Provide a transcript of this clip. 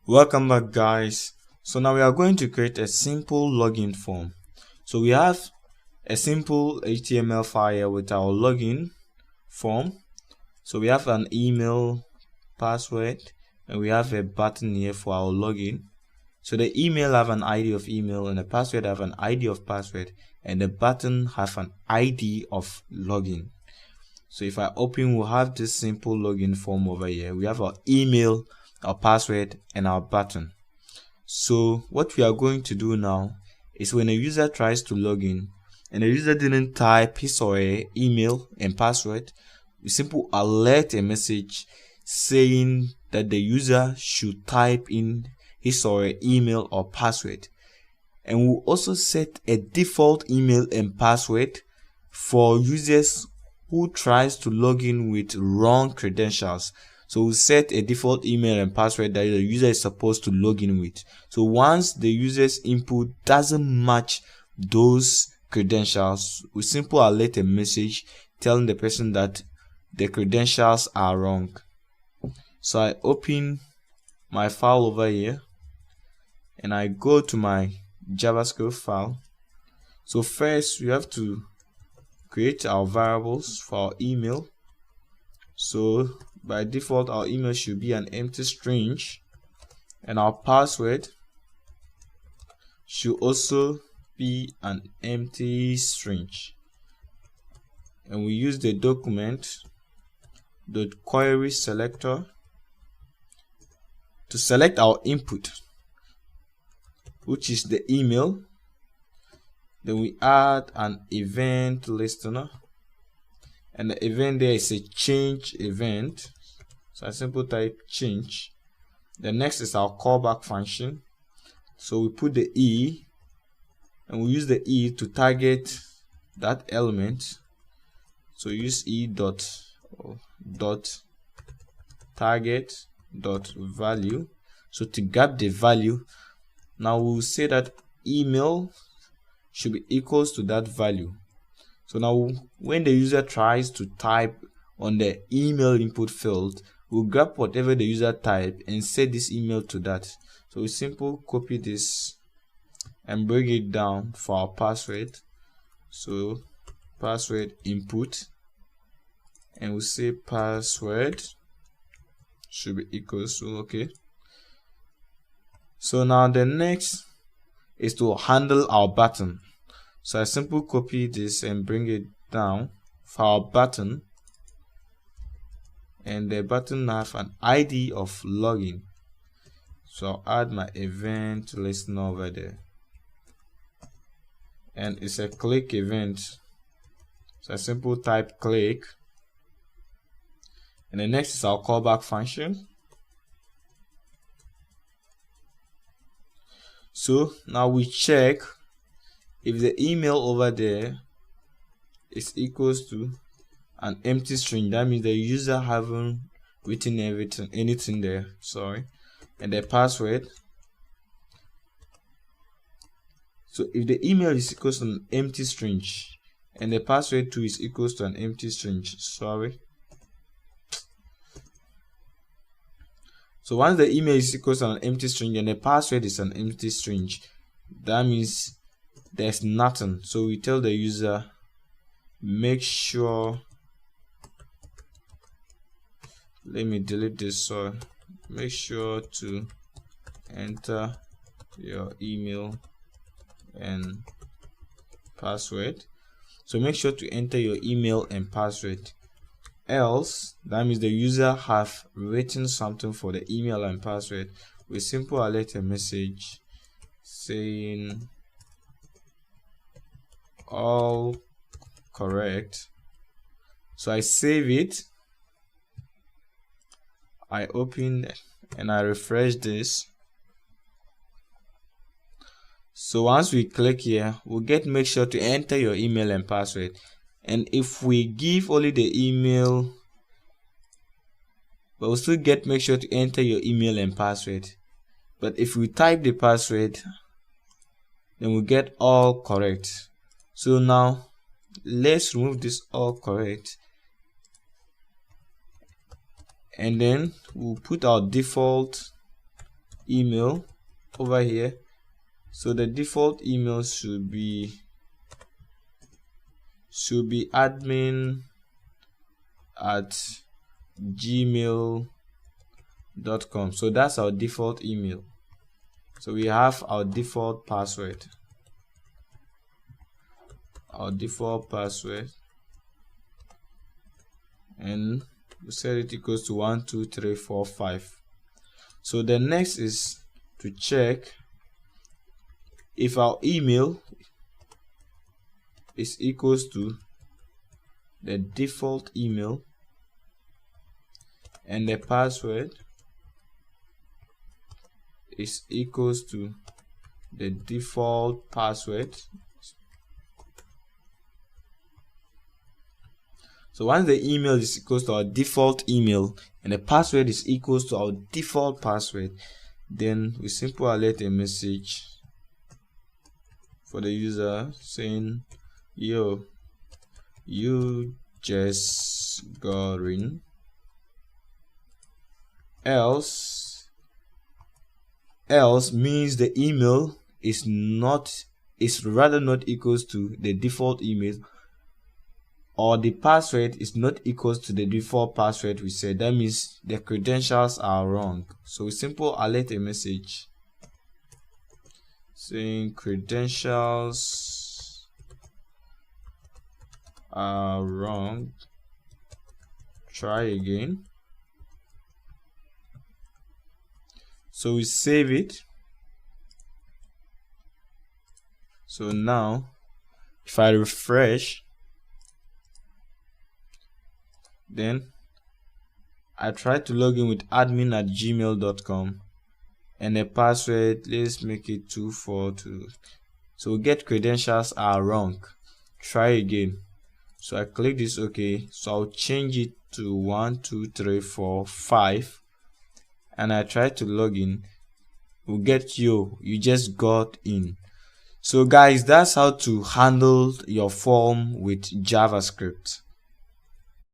Welcome back, guys. So now we are going to create a simple login form. So we have a simple HTML file with our login form. So we have an email, password, and we have a button here for our login. So the email have an ID of email, and the password have an ID of password, and the button have an ID of login. So if I open, we'll have this simple login form over here. We have our email, our password, and our button. So what we are going to do now is when a user tries to log in and the user didn't type his or her email and password, we simply alert a message saying that the user should type in his or her email or password. And we'll also set a default email and password for users who tries to log in with wrong credentials. So we'll set a default email and password that the user is supposed to log in with. So once the user's input doesn't match those credentials, we simply alert a message telling the person that the credentials are wrong. So I open my file over here and I go to my JavaScript file. So first we have to create our variables for our email. So by default our email should be an empty string, and our password should also be an empty string. And we use the document.query selector to select our input, which is the email. Then we add an event listener, and the event there is a change event. So I simply type change. The next is our callback function. So we put the E, and we use the E to target that element. So use E dot target dot value. So to grab the value, now we'll say that email should be equals to that value. So now when the user tries to type on the email input field, we'll grab whatever the user type and set this email to that. So we simply copy this and bring it down for our password. So password input, and we'll say password should be equals to okay. So now the next is to handle our button. So I simply copy this and bring it down for our button, and the button have an ID of login. So I'll add my event listener over there, and it's a click event. So I simply type click, and the next is our callback function. So now we check if the email over there is equals to an empty string. That means the user haven't written anything there, sorry. And the password, so if the email is equals to an empty string and the password too is equals to an empty string, sorry. So once the email is equals to an empty string and the password is an empty string, that means there's nothing. So we tell the user, make sure, let me delete this, so make sure to enter your email and password. So make sure to enter your email and password, else that means the user have written something for the email and password. We simply alert a message saying all correct. So I save it, I open and I refresh this. So once we click here, we'll get make sure to enter your email and password. And if we give only the email, but we'll still get make sure to enter your email and password. But if we type the password, then we'll get all correct. So now let's remove this all correct, and then we'll put our default email over here. So the default email should be admin@gmail.com. So that's our default email. So we have our default password. And we set it equals to 1 2 3 4 5. So the next is to check if our email is equals to the default email and the password is equals to the default password. So once the email is equals to our default email and the password is equals to our default password, then we simply alert a message for the user saying, yo, you just got in, else means the email is rather not equals to the default email, or the password is not equals to the default password we said. That means the credentials are wrong. So we simply alert a message saying credentials are wrong, try again. So we save it. So now if I refresh, then I try to log in with admin@gmail.com and the password, let's make it 242. So we get credentials are wrong, try again. So I click this OK. So I'll change it to 1 2 3 4 5 and I try to log in. We'll get you just got in. So guys, that's how to handle your form with JavaScript.